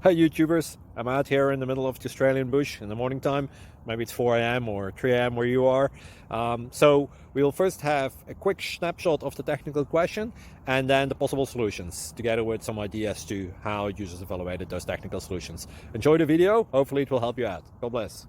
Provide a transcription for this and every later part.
Hi YouTubers, I'm out here in the middle of the Australian bush in the morning time. Maybe it's 4 a.m. or 3 a.m. where you are. So we'll first have a quick snapshot of the technical question and then the possible solutions, together with some ideas to how users evaluated those technical solutions. Enjoy the video, hopefully it will help you out. God bless.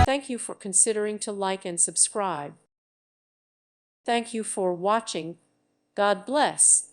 Thank you for considering to like and subscribe. Thank you for watching. God bless.